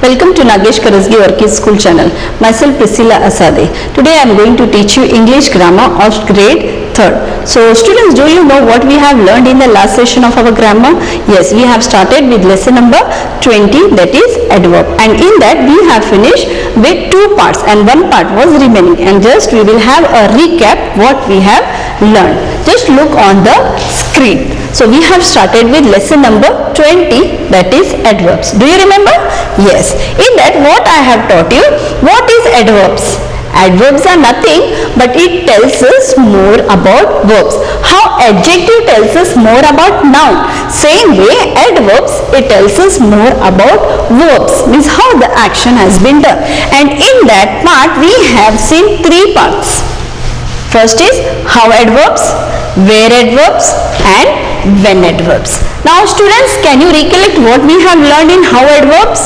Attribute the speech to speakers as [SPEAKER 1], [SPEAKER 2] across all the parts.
[SPEAKER 1] Welcome to Nagesh Karasgi Orchid School channel. Myself Priscilla Asade. Today I am going to teach you English grammar of grade 3rd. So students, do you know what we have learned in the last session of our grammar? Yes, we have started with lesson number 20, that is adverb, and in that we have finished with 2 parts and 1 part was remaining, and just we will have a recap what we have learned. Just look on the screen. So we have started with lesson number 20, that is adverbs. Do you remember? Yes. In that what I have taught you, what is adverbs? Adverbs are nothing but it tells us more about verbs. How adjective tells us more about noun. Same way adverbs, it tells us more about verbs, means how the action has been done. And in that part we have seen 3 parts. First is how adverbs, where adverbs and when adverbs. Now students, can you recollect what we have learned in how adverbs?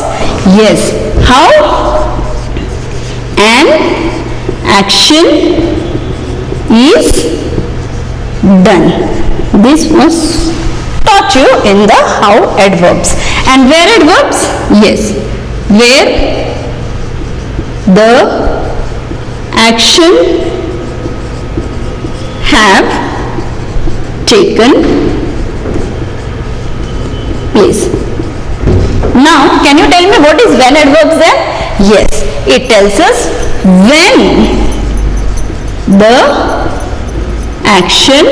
[SPEAKER 1] Yes, how an action is done. This was taught you in the how adverbs. And where adverbs? Yes, where the action have taken place. Now, can you tell me what is when adverbs then? Yes, it tells us when the action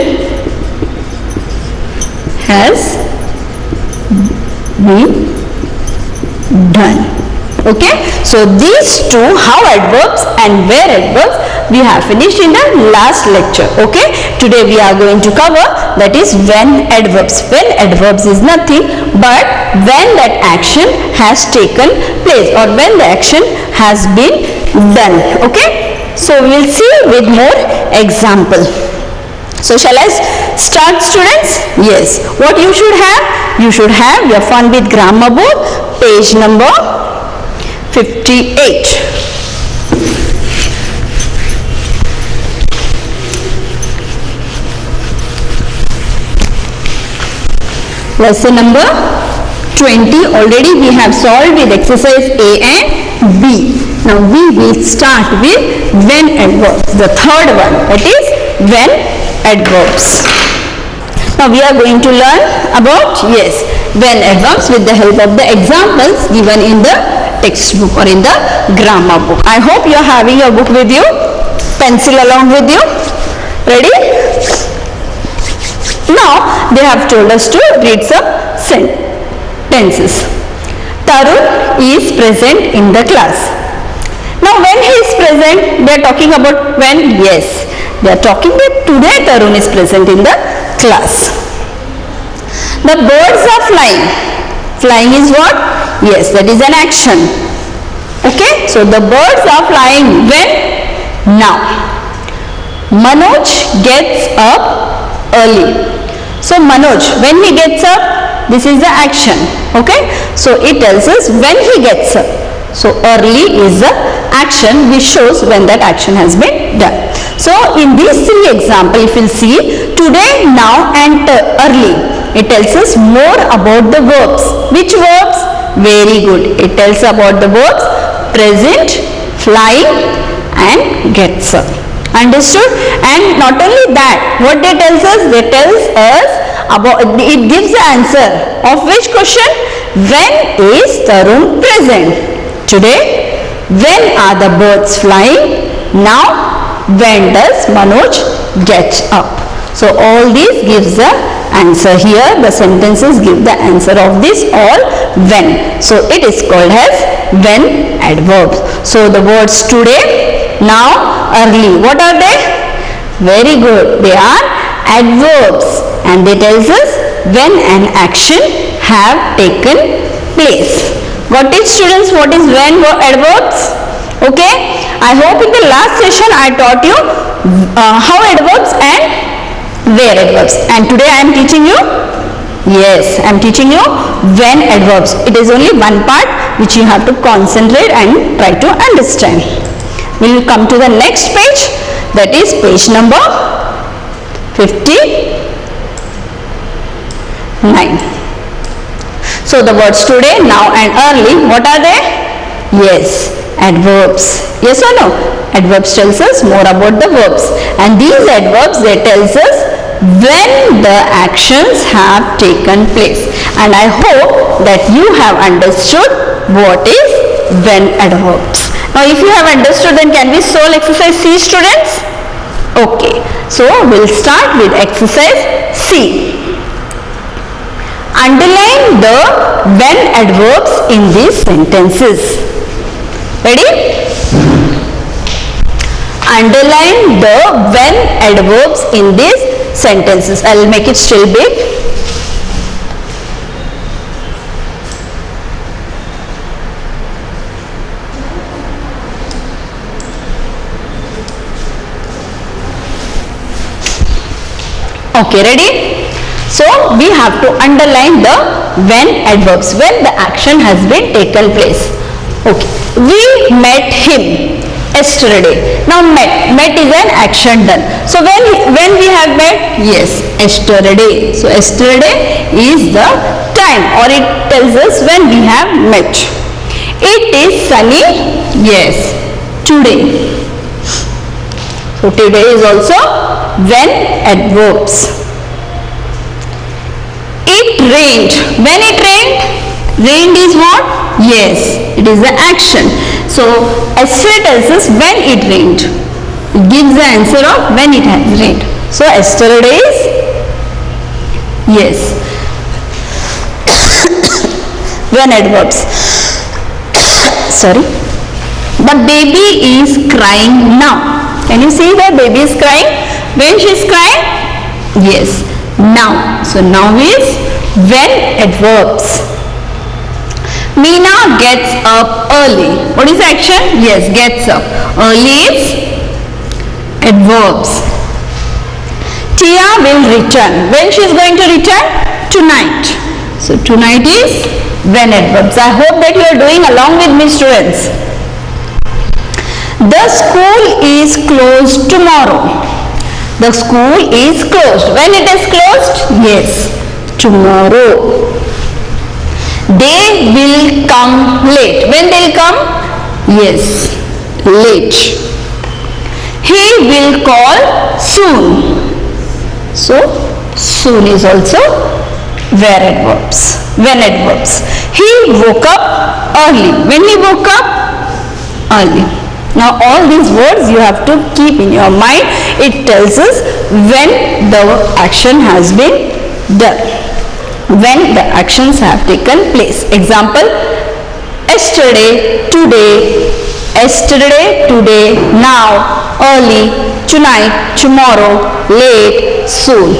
[SPEAKER 1] has been done. Okay, so these 2, how adverbs and where adverbs, we have finished in the last lecture. Okay, today we are going to cover, that is when adverbs. When adverbs is nothing but when that action has taken place or when the action has been done. Okay, so we will see with more example. So shall I start, students? Yes, what you should have? You should have your Fun with Grammar book, page number 58. Lesson number 20 already we have solved with exercise A and B. Now we will start with when adverbs, the third one, that is when adverbs. Now we are going to learn about, yes, when adverbs with the help of the examples given in the textbook or in the grammar book. I hope you are having your book with you, pencil along with you. Ready? Now they have told us to read some sentences. Tarun is present in the class. Now when he is present, they are talking about when? Yes, they are talking that today Tarun is present in the class. The birds are flying. Flying is what? Yes, that is an action. Okay, so the birds are flying when? Now. Manoj gets up early. So Manoj, when he gets up, this is the action. Okay, so it tells us when he gets up. So early is the action which shows when that action has been done. So in these 3 examples, if you will see today, now and early, it tells us more about the verbs. Which verbs? Very good. It tells about the verbs present, flying and gets up. Understood? And not only that, what they tells us? They tells us about, it gives the answer of which question? When is Tarun present? Today. When are the birds flying? Now. When does Manoj get up? So all these gives the answer here. The sentences give the answer of this all when. So it is called as when adverbs. So the words today, now, early, what are they? Very good. They are adverbs and they tells us when an action have taken place. Got it, students? What is when adverbs? Okay. I hope in the last session I taught you how adverbs and where adverbs. And today I am teaching you, yes, I am teaching you when adverbs. It is only one part which you have to concentrate and try to understand. We will come to the next page, that is page number 59. So the words today, now and early, what are they? Yes, adverbs. Yes or no? Adverbs tells us more about the verbs, and these adverbs, they tells us when the actions have taken place. And I hope that you have understood what is when adverbs. Now if you have understood, then can we solve exercise C, students? Okay, so we'll start with exercise C. Underline the when adverbs in these sentences. Ready? Underline the when adverbs in these sentences. I will make it still big. Okay, ready? So we have to underline the when adverbs, when the action has been taken place. Okay, we met him yesterday. Now met is an action done. So when we have met, yes, yesterday. So yesterday is the time, or it tells us when we have met. It is sunny, yes, today. So today is also when adverbs. It rained. When it rained? Rained is what? Yes, it is the action. So yesterday tells us when it rained. It gives the answer of when it has rained. So yesterday is yes. When adverbs. Sorry. The baby is crying now. Can you see that baby is crying? When she is crying? Yes, now. So now is when adverbs. Meena gets up early. What is the action? Yes, gets up. Early is adverbs. Tia will return. When she is going to return? Tonight. So tonight is when adverbs. I hope that you are doing along with me, students. The school is closed tomorrow. The school is closed. When it is closed? Yes, tomorrow. They will come late. When they will come? Yes, late. He will call soon. So, soon is also where adverbs. When adverbs. He woke up early. When he woke up? Early. Now all these words you have to keep in your mind. It tells us when the action has been done, when the actions have taken place. Example, yesterday, today, yesterday, today, now, early, tonight, tomorrow, late, soon.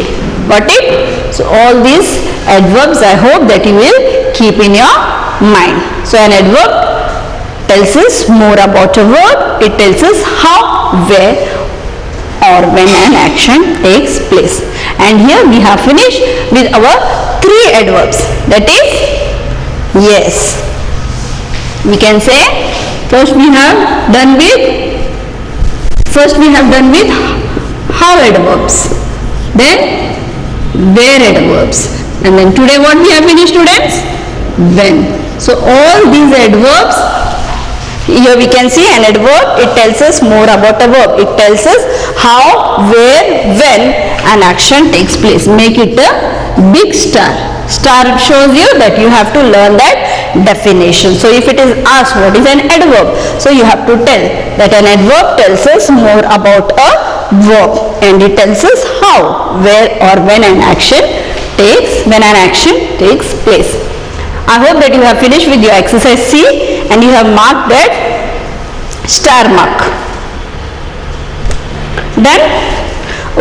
[SPEAKER 1] Got it? So all these adverbs I hope that you will keep in your mind. So an adverb tells us more about a verb. It tells us how, where or when an action takes place. And here we have finished with our 3 adverbs. That is, yes. We can say first we have done with how adverbs, then where adverbs, and then today what we have finished, students? When. So all these adverbs. Here we can see an adverb. It tells us more about a verb. It tells us how, where, when an action takes place. Make it a big star. Star shows you that you have to learn that definition. So if it is asked what is an adverb, so you have to tell that an adverb tells us more about a verb, and it tells us how, where or when an action takes place. I hope that you have finished with your exercise C and you have marked that star mark. Done?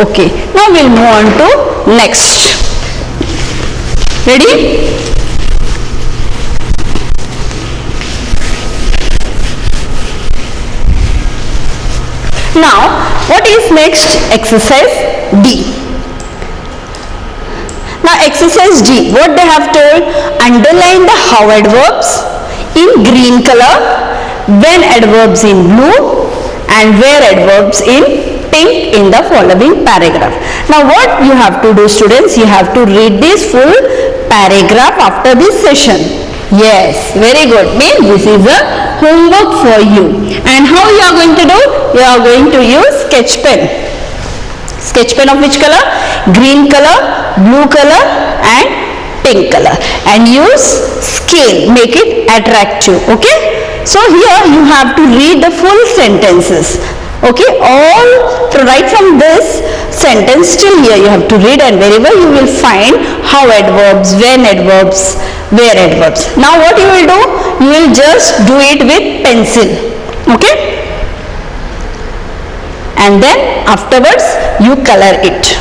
[SPEAKER 1] Okay. Now we'll move on to next. Ready? Now, what is next? Exercise D. Now exercise D, what they have told, underline the how adverbs in green color, when adverbs in blue, and where adverbs in pink in the following paragraph. Now what you have to do, students, you have to read this full paragraph after this session. Yes, very good. Means this is a homework for you. And how you are going to do? You are going to use sketch pen. Sketch pen of which color? Green color, blue color and pink color. And use scale. Make it attractive. Okay? So here you have to read the full sentences. Okay? All right from this sentence till here you have to read, and wherever you will find how adverbs, when adverbs, where adverbs. Now what you will do? You will just do it with pencil. Okay? And then afterwards you color it.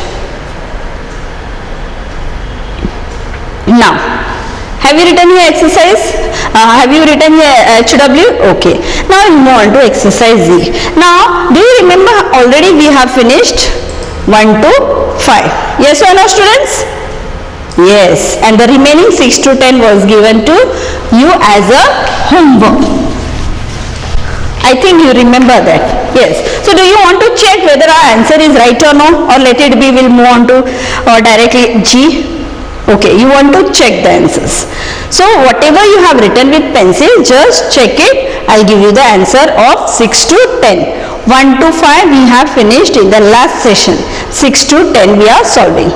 [SPEAKER 1] Now, have you written your exercise? Have you written your HW? Okay. Now we move on to exercise Z. Now, do you remember already we have finished 1 to 5? Yes or no, students? Yes. And the remaining 6 to 10 was given to you as a homework. I think you remember that. Yes. So do you want to check whether our answer is right or no, or let it be, we'll move on to directly G? Okay, you want to check the answers. So whatever you have written with pencil, just check it. I'll give you the answer of 6 to 10. 1 to 5 we have finished in the last session. 6 to 10 we are solving.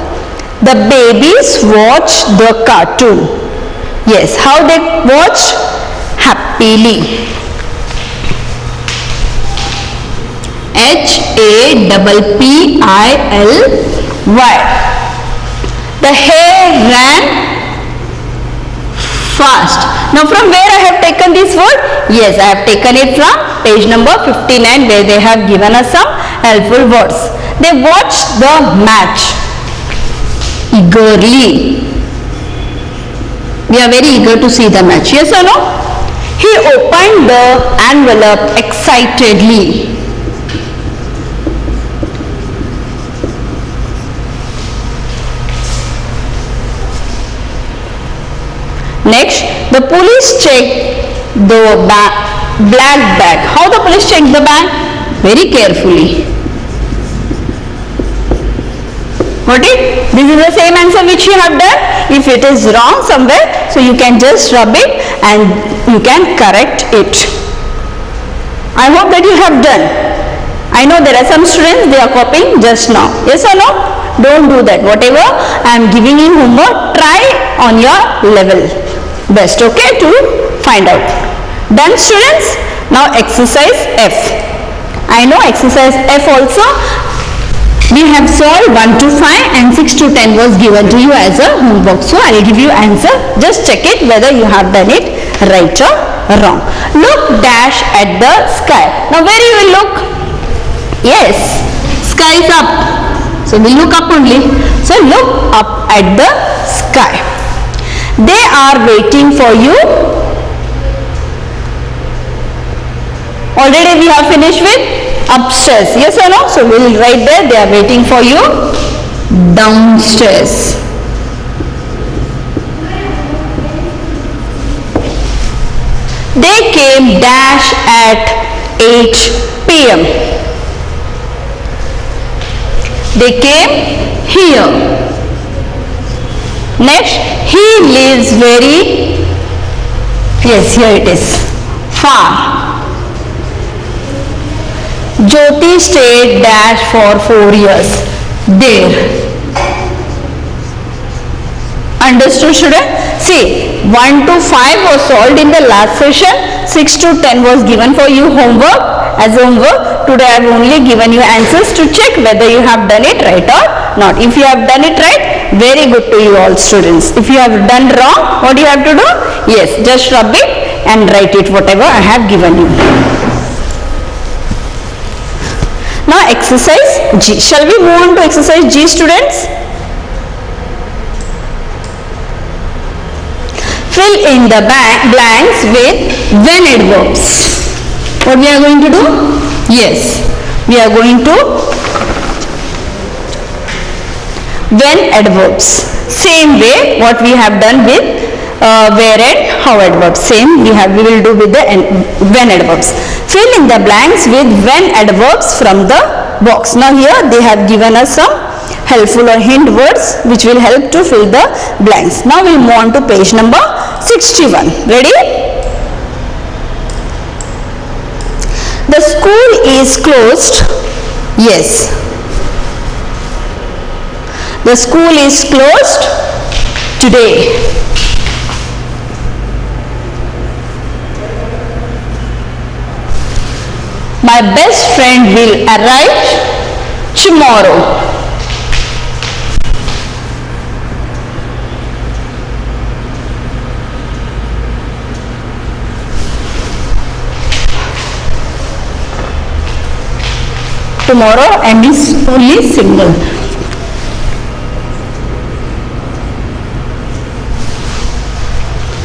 [SPEAKER 1] The babies watch the cartoon. Yes, how they watch? Happily. HAPPILY. The hare ran fast. Now from where I have taken this word? Yes, I have taken it from page number 59, where they have given us some helpful words. They watched the match eagerly. We are very eager to see the match. Yes or no? He opened the envelope excitedly. Next, the police checked the black bag. How the police checked the bag? Very carefully. Got it? This is the same answer which you have done. If it is wrong somewhere, so you can just rub it and you can correct it. I hope that you have done. I know there are some students, they are copying just now. Yes or no? Don't do that. Whatever I am giving you homework, try on your level best, okay, to find out. Done, students? Now exercise F. I know exercise F also we have solved 1 to 5 and 6 to 10 was given to you as a homework. So I will give you answer. Just check it whether you have done it right or wrong. Look dash at the sky. Now where you will look? Yes, sky is up. So we look up only. So look up at the sky. They are waiting for you. Already we have finished with upstairs. Yes or no? So we will write there. They are waiting for you downstairs. They came dash at 8 p.m. They came here. Next, he lives very, yes, here it is, far. Jyoti stayed dash for 4 years there. Understood, student? See, 1 to 5 was solved in the last session. 6 to 10 was given for you homework as homework. Today I have only given you answers to check whether you have done it right or not. If you have done it right, very good to you all students. If you have done wrong, what do you have to do? Yes, just rub it and write it whatever I have given you. Now exercise G. Shall we move on to exercise G, students? Fill in the blanks with when adverbs. What we are going to do? Yes, we are going to when adverbs. Same way what we have done with where and how adverbs. Same we will do with the when adverbs. Fill in the blanks with when adverbs from the box. Now here they have given us some helpful or hint words which will help to fill the blanks. Now we move on to page number 61. Ready? The school is closed. Yes. The school is closed today. My best friend will arrive tomorrow. Tomorrow and is only single.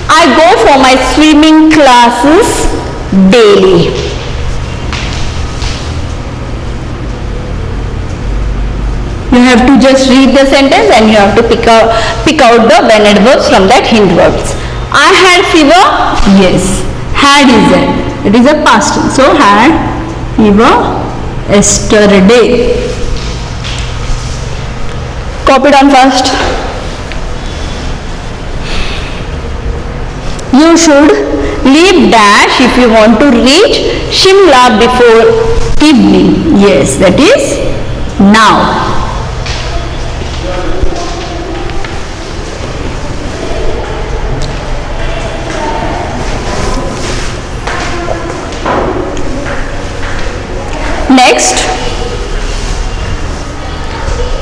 [SPEAKER 1] I go for my swimming classes daily. You have to just read the sentence and you have to pick out the when adverbs from that hint verbs. I had fever. Yes. Had is it. It is a past tense. So had fever yesterday. Copy down fast. You should leave dash if you want to reach Shimla before evening. Yes, that is now. Next,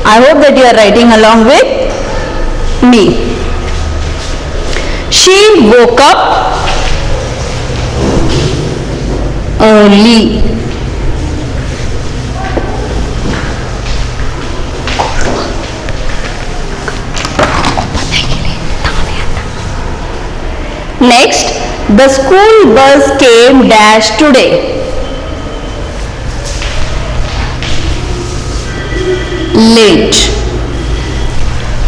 [SPEAKER 1] I hope that you are writing along with me. She woke up early. Next, the school bus came dash today. Late.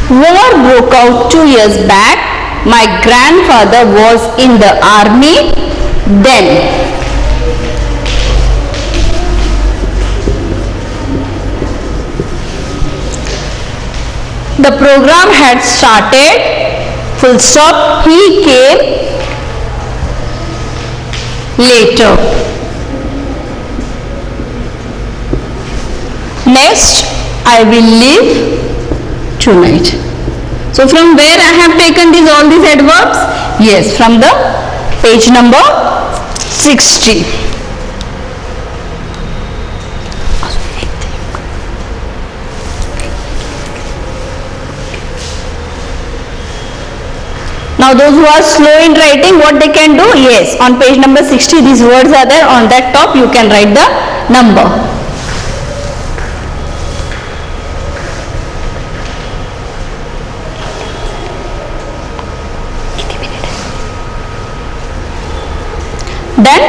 [SPEAKER 1] War broke out 2 years back. My grandfather was in the army then. The program had started. Full stop. He came later. Next, I will leave tonight. So from where I have taken all these adverbs? Yes, from the page number 60. Now those who are slow in writing, what they can do? Yes, on page number 60 these words are there. On that top you can write the number. Done?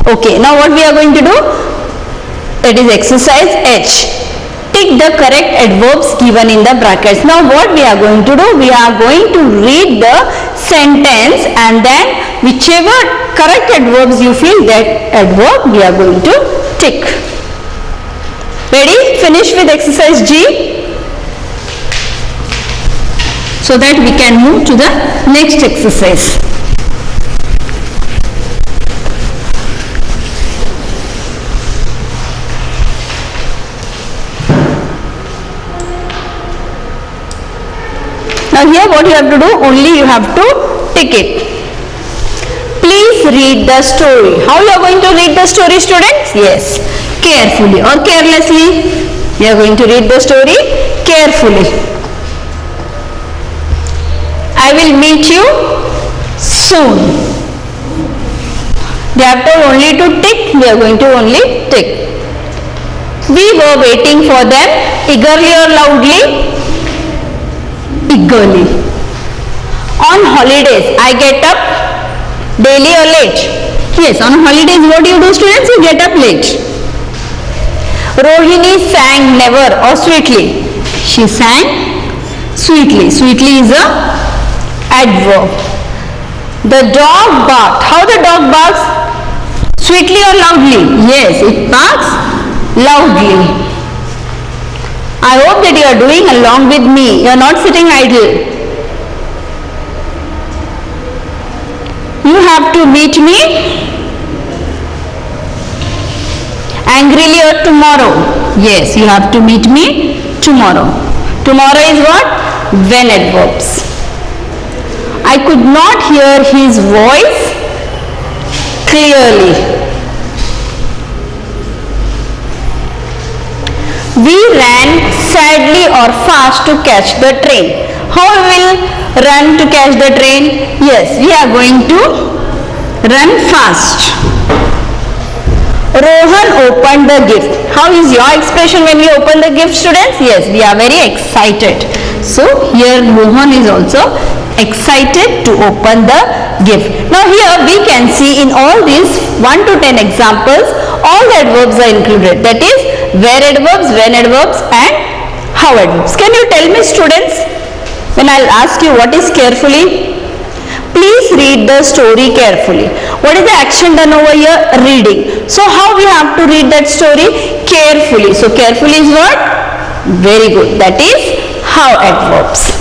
[SPEAKER 1] Okay, now what we are going to do? It is exercise H. Tick the correct adverbs given in the brackets. Now what we are going to do? We are going to read the sentence and then whichever correct adverbs you feel, that adverb we are going to tick. Ready? Finish with exercise G so that we can move to the next exercise. Now here what you have to do, only you have to tick it. Please read the story. How you are going to read the story, students? Yes, carefully or carelessly. You are going to read the story carefully. I will meet you soon. They have told only to tick, we are going to only tick. We were waiting for them eagerly or loudly? Eagerly. On holidays, I get up daily or late? Yes, on holidays what do you do, students? You get up late. Rohini sang never or sweetly? She sang sweetly. Sweetly is a adverb. The dog barked. How the dog barks? Sweetly or loudly? Yes, it barks loudly. I hope that you are doing along with me. You are not sitting idle. You have to meet me angrily or tomorrow. Yes, you have to meet me tomorrow. Tomorrow is what? When adverbs. I could not hear his voice clearly. We ran sadly or fast to catch the train. How we will run to catch the train? Yes, we are going to run fast. Rohan opened the gift. How is your expression when we open the gift, students? Yes, we are very excited. So here Rohan is also excited to open the gift. Now here we can see in all these 1 to 10 examples, all the adverbs are included. That is where adverbs, when adverbs and how adverbs. Can you tell me, students, when I'll ask you what is carefully? Please read the story carefully. What is the action done over here? Reading. So how we have to read that story? Carefully. So carefully is what? Very good. That is how adverbs.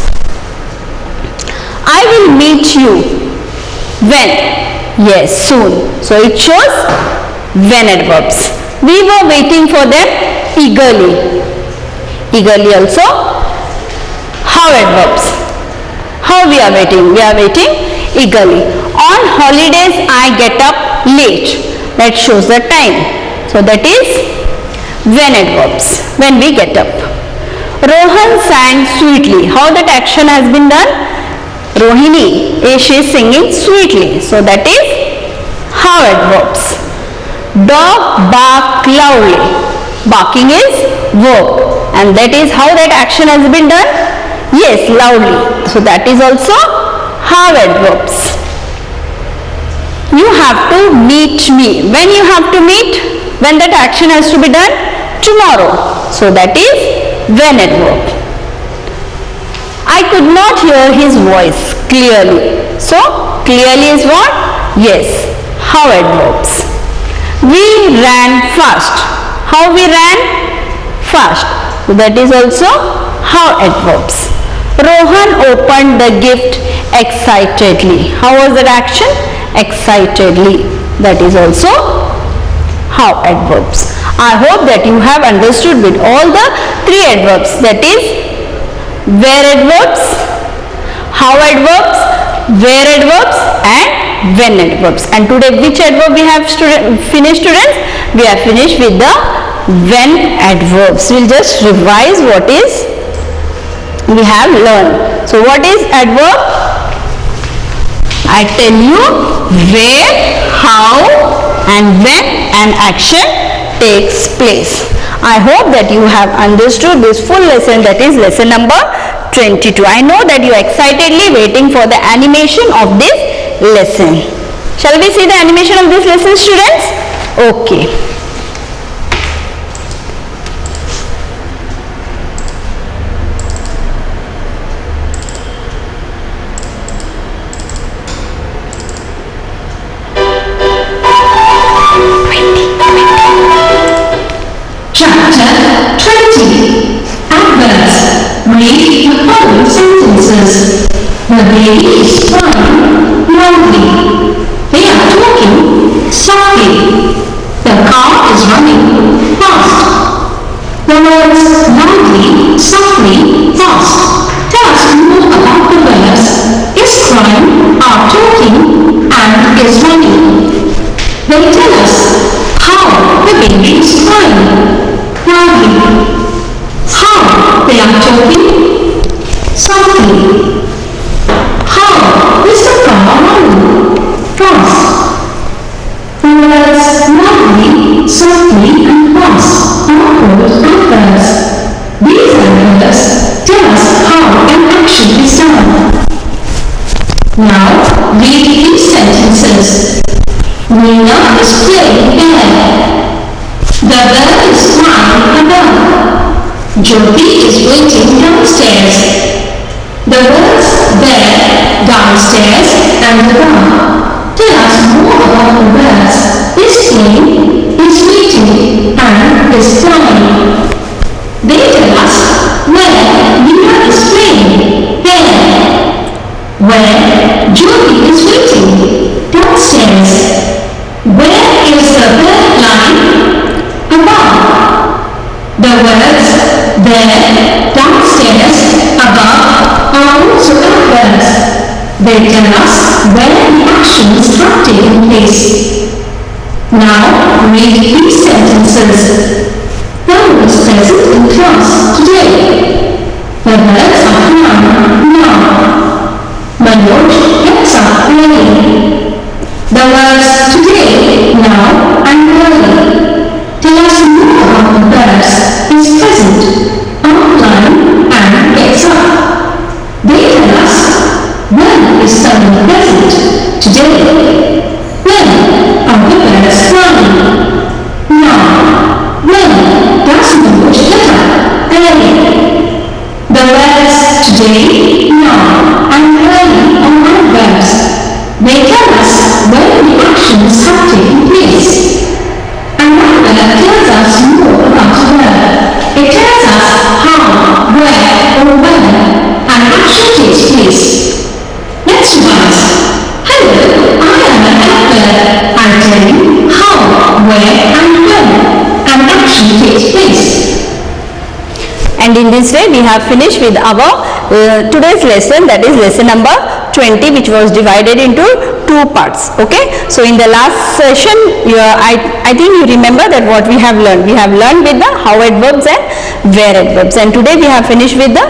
[SPEAKER 1] I will meet you when? Yes, soon. So it shows when adverbs. We were waiting for them eagerly. Eagerly also how adverbs. How we are waiting? We are waiting eagerly. On holidays I get up late. That shows the time. So that is when adverbs. When we get up. Rohan sang sweetly. How that action has been done? Rohini, she is singing sweetly. So that is how adverbs. Dog bark loudly. Barking is verb. And that is how that action has been done? Yes, loudly. So that is also how adverbs. You have to meet me. When you have to meet? When that action has to be done? Tomorrow. So that is when adverb. I could not hear his voice clearly. So clearly is what? Yes, how adverbs. We ran fast. How we ran? Fast. So that is also how adverbs. Rohan opened the gift excitedly. How was that action? Excitedly. That is also how adverbs. I hope that you have understood with all the 3 adverbs. That is where adverbs, how adverbs, where adverbs and when adverbs. And today which adverb we have finished, students? We have finished with the when adverbs. We will just revise what is we have learned. So what is adverb? I tell you where, how and when an action takes place. I hope that you have understood this full lesson, that is lesson number 22. I know that you are excitedly waiting for the animation of this lesson. Shall we see the animation of this lesson, students? Okay.
[SPEAKER 2] Read the following sentences. The baby is crying loudly. They are talking softly. The car is running fast. The words loudly, softly, fast tell us more about the verbs is crying, are talking, and is running. They tell us how the baby is crying loudly. How they are talking softly. How is the car running fast? The words loudly, softly and fast are called adverbs. These adverbs tell us how an action is done. Now read these sentences. Nina is playing there. The bird is flying above. Jyoti is waiting downstairs. The words there, downstairs and above tell us more about the words is playing, is waiting and is flying. They tell us where Nina is playing, there. Where Jyoti is waiting, actions have taken place. Now read these sentences. Who is present in class today? The verbs are now. Manoj gets up early. The words today, now and early tell us more about the verbs is present, outline and gets up. They tell us when is something present today. When are the verbs flying? Now, when does Manoj get up early? The verbs today, now and early are adverbs. They tell us when the actions have taken place. An adverb tells us more about a verb. It tells us how, where or when an action takes place. Let's revise. Hello, I am an adverb. I tell you how, where and when an action takes place.
[SPEAKER 1] And in this way we have finished with our today's lesson, that is lesson number 20, which was divided into two parts. Okay, so in the last session I think you remember that what we have learned. We have learned with the how adverbs and where adverbs, and today we have finished with the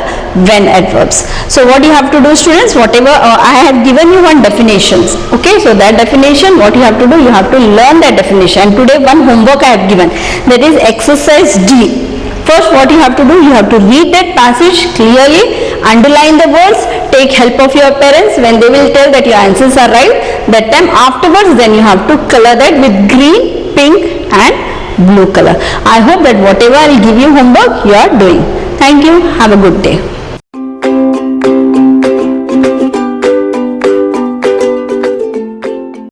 [SPEAKER 1] when adverbs. So what you have to do, students, whatever I have given you one definitions. Okay, so that definition, what you have to do, you have to learn that definition. And today one homework I have given, that is exercise D. First what you have to do, you have to read that passage clearly, underline the words, take help of your parents when they will tell that your answers are right. That time afterwards then you have to color that with green, pink and blue color. I hope that whatever I will give you homework you are doing. Thank you. Have a good day.